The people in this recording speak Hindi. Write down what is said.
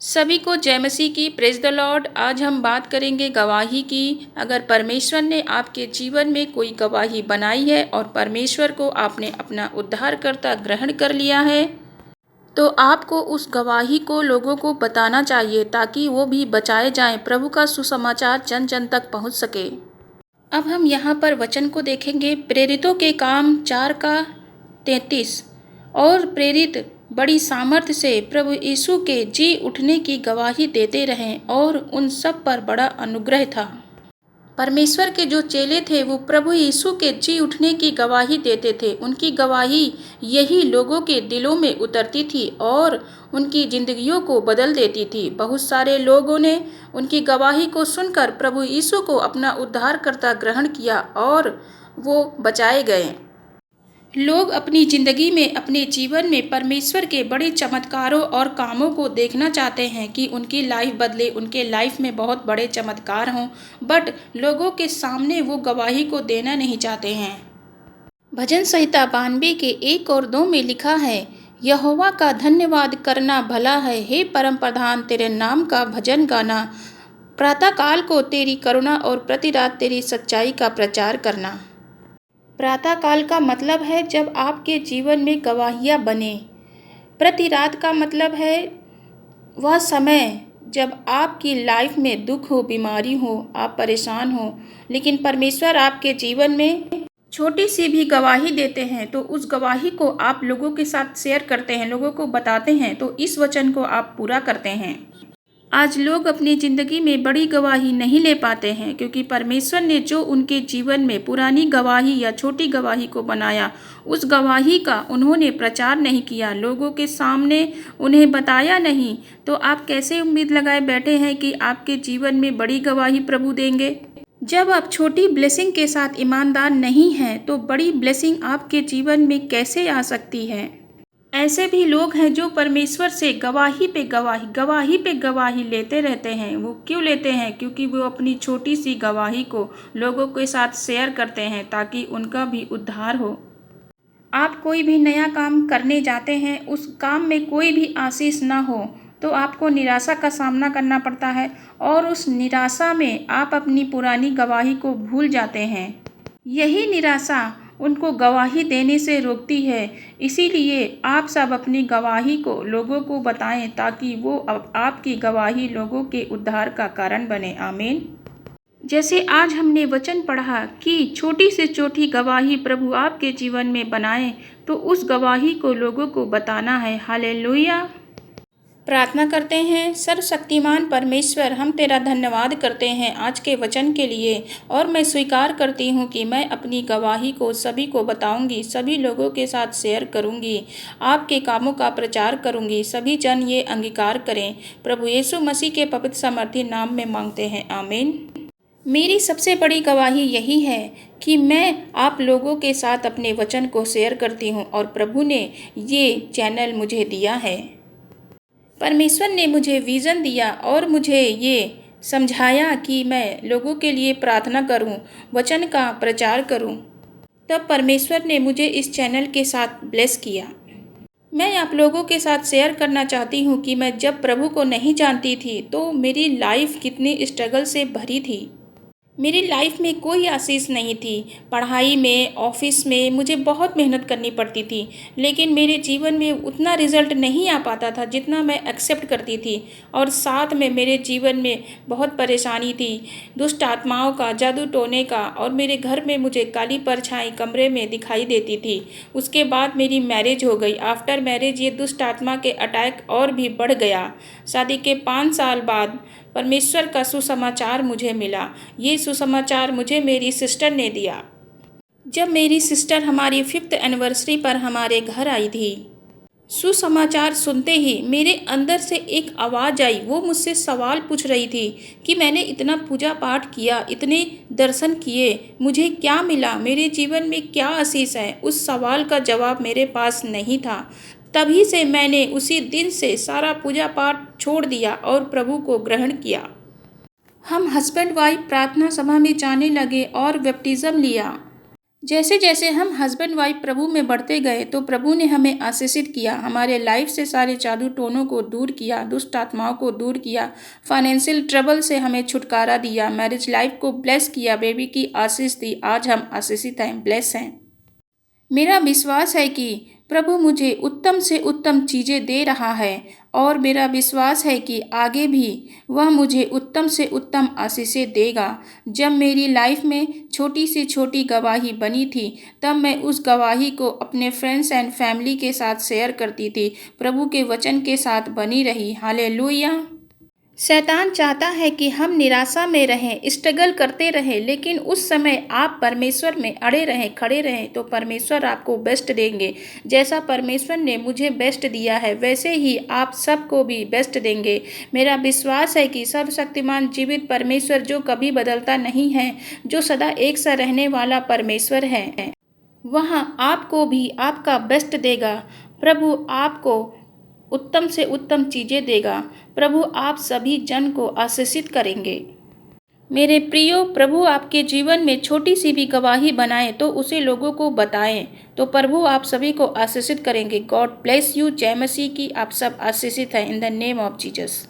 सभी को जय मसीह की। Praise the Lord. आज हम बात करेंगे गवाही की। अगर परमेश्वर ने आपके जीवन में कोई गवाही बनाई है और परमेश्वर को आपने अपना उद्धारकर्ता ग्रहण कर लिया है, तो आपको उस गवाही को लोगों को बताना चाहिए ताकि वो भी बचाए जाएं, प्रभु का सुसमाचार जन जन तक पहुंच सके। अब हम यहाँ पर वचन को देखेंगे। प्रेरितों के काम 4:33। और प्रेरित बड़ी सामर्थ्य से प्रभु यीशु के जी उठने की गवाही देते रहें और उन सब पर बड़ा अनुग्रह था। परमेश्वर के जो चेले थे वो प्रभु यीशु के जी उठने की गवाही देते थे। उनकी गवाही यही लोगों के दिलों में उतरती थी और उनकी जिंदगियों को बदल देती थी। बहुत सारे लोगों ने उनकी गवाही को सुनकर प्रभु यीशु को अपना उद्धारकर्ता ग्रहण किया और वो बचाए गए। लोग अपनी ज़िंदगी में, अपने जीवन में परमेश्वर के बड़े चमत्कारों और कामों को देखना चाहते हैं कि उनकी लाइफ बदले, उनके लाइफ में बहुत बड़े चमत्कार हों, बट लोगों के सामने वो गवाही को देना नहीं चाहते हैं। भजन संहिता 92 के 1 और 2 में लिखा है, यहोवा का धन्यवाद करना भला है, हे परम प्रधान तेरे नाम का भजन गाना, प्रातःकाल को तेरी करुणा और प्रति रात तेरी सच्चाई का प्रचार करना। प्रातःकाल का मतलब है जब आपके जीवन में गवाहियाँ बने। प्रति रात का मतलब है वह समय जब आपकी लाइफ में दुख हो, बीमारी हो, आप परेशान हो, लेकिन परमेश्वर आपके जीवन में छोटी सी भी गवाही देते हैं तो उस गवाही को आप लोगों के साथ शेयर करते हैं, लोगों को बताते हैं, तो इस वचन को आप पूरा करते हैं। आज लोग अपनी ज़िंदगी में बड़ी गवाही नहीं ले पाते हैं क्योंकि परमेश्वर ने जो उनके जीवन में पुरानी गवाही या छोटी गवाही को बनाया, उस गवाही का उन्होंने प्रचार नहीं किया, लोगों के सामने उन्हें बताया नहीं। तो आप कैसे उम्मीद लगाए बैठे हैं कि आपके जीवन में बड़ी गवाही प्रभु देंगे? जब आप छोटी ब्लेसिंग के साथ ईमानदार नहीं हैं तो बड़ी ब्लेसिंग आपके जीवन में कैसे आ सकती है? ऐसे भी लोग हैं जो परमेश्वर से गवाही पे गवाही, गवाही पे गवाही लेते रहते हैं। वो क्यों लेते हैं? क्योंकि वो अपनी छोटी सी गवाही को लोगों के साथ शेयर करते हैं ताकि उनका भी उद्धार हो। आप कोई भी नया काम करने जाते हैं, उस काम में कोई भी आशीष ना हो तो आपको निराशा का सामना करना पड़ता है और उस निराशा में आप अपनी पुरानी गवाही को भूल जाते हैं। यही निराशा उनको गवाही देने से रोकती है। इसीलिए आप सब अपनी गवाही को लोगों को बताएं ताकि वो आपकी गवाही लोगों के उद्धार का कारण बने। आमीन। जैसे आज हमने वचन पढ़ा कि छोटी से छोटी गवाही प्रभु आपके जीवन में बनाए, तो उस गवाही को लोगों को बताना है। हालेलुया। प्रार्थना करते हैं। सर्वशक्तिमान परमेश्वर, हम तेरा धन्यवाद करते हैं आज के वचन के लिए, और मैं स्वीकार करती हूँ कि मैं अपनी गवाही को सभी को बताऊँगी, सभी लोगों के साथ शेयर करूँगी, आपके कामों का प्रचार करूँगी, सभी जन ये अंगीकार करें। प्रभु यीशु मसीह के पवित्र सामर्थी नाम में मांगते हैं। आमीन। मेरी सबसे बड़ी गवाही यही है कि मैं आप लोगों के साथ अपने वचन को शेयर करती हूँ और प्रभु ने ये चैनल मुझे दिया है। परमेश्वर ने मुझे विज़न दिया और मुझे ये समझाया कि मैं लोगों के लिए प्रार्थना करूं, वचन का प्रचार करूं। तब परमेश्वर ने मुझे इस चैनल के साथ ब्लेस किया। मैं आप लोगों के साथ शेयर करना चाहती हूं कि मैं जब प्रभु को नहीं जानती थी तो मेरी लाइफ कितनी स्ट्रगल से भरी थी। मेरी लाइफ में कोई आशीष नहीं थी। पढ़ाई में, ऑफिस में मुझे बहुत मेहनत करनी पड़ती थी, लेकिन मेरे जीवन में उतना रिजल्ट नहीं आ पाता था जितना मैं एक्सेप्ट करती थी। और साथ में मेरे जीवन में बहुत परेशानी थी, दुष्ट आत्माओं का, जादू टोने का, और मेरे घर में मुझे काली परछाई कमरे में दिखाई देती थी। उसके बाद मेरी मैरिज हो गई। आफ्टर मैरिज ये दुष्ट आत्मा के अटैक और भी बढ़ गया। शादी के 5 साल बाद परमेश्वर का सुसमाचार मुझे मिला। ये सुसमाचार मुझे मेरी सिस्टर ने दिया। जब मेरी सिस्टर हमारी 5th एनिवर्सरी पर हमारे घर आई थी, सुसमाचार सुनते ही मेरे अंदर से एक आवाज़ आई। वो मुझसे सवाल पूछ रही थी कि मैंने इतना पूजा पाठ किया, इतने दर्शन किए, मुझे क्या मिला, मेरे जीवन में क्या आशीष है। उस सवाल का जवाब मेरे पास नहीं था। तभी से मैंने उसी दिन से सारा पूजा पाठ छोड़ दिया और प्रभु को ग्रहण किया। हम हस्बैंड वाइफ प्रार्थना सभा में जाने लगे और बैप्टिज्म लिया। जैसे जैसे हम हस्बैंड वाइफ प्रभु में बढ़ते गए तो प्रभु ने हमें आशीषित किया, हमारे लाइफ से सारे जादू टोनों को दूर किया, दुष्ट आत्माओं को दूर किया, फाइनेंशियल ट्रबल से हमें छुटकारा दिया, मैरिज लाइफ को ब्लेस किया, बेबी की आशीष दी। आज हम आशीषित हैं, ब्लेस हैं। मेरा विश्वास है कि प्रभु मुझे उत्तम से उत्तम चीज़ें दे रहा है और मेरा विश्वास है कि आगे भी वह मुझे उत्तम से उत्तम आशीषें देगा। जब मेरी लाइफ में छोटी से छोटी गवाही बनी थी तब मैं उस गवाही को अपने फ्रेंड्स एंड फैमिली के साथ शेयर करती थी, प्रभु के वचन के साथ बनी रही। हालेलुया। शैतान चाहता है कि हम निराशा में रहें, स्ट्रगल करते रहें, लेकिन उस समय आप परमेश्वर में अड़े रहें, खड़े रहें तो परमेश्वर आपको बेस्ट देंगे। जैसा परमेश्वर ने मुझे बेस्ट दिया है वैसे ही आप सबको भी बेस्ट देंगे। मेरा विश्वास है कि सर्वशक्तिमान जीवित परमेश्वर जो कभी बदलता नहीं है, जो सदा एक सा रहने वाला परमेश्वर है, वह आपको भी आपका बेस्ट देगा। प्रभु आपको उत्तम से उत्तम चीज़ें देगा। प्रभु आप सभी जन को आशीषित करेंगे। मेरे प्रियो, प्रभु आपके जीवन में छोटी सी भी गवाही बनाए तो उसे लोगों को बताएं, तो प्रभु आप सभी को आशीषित करेंगे। God bless you. जय मसीह की। आप सब आशीषित हैं in the name of Jesus.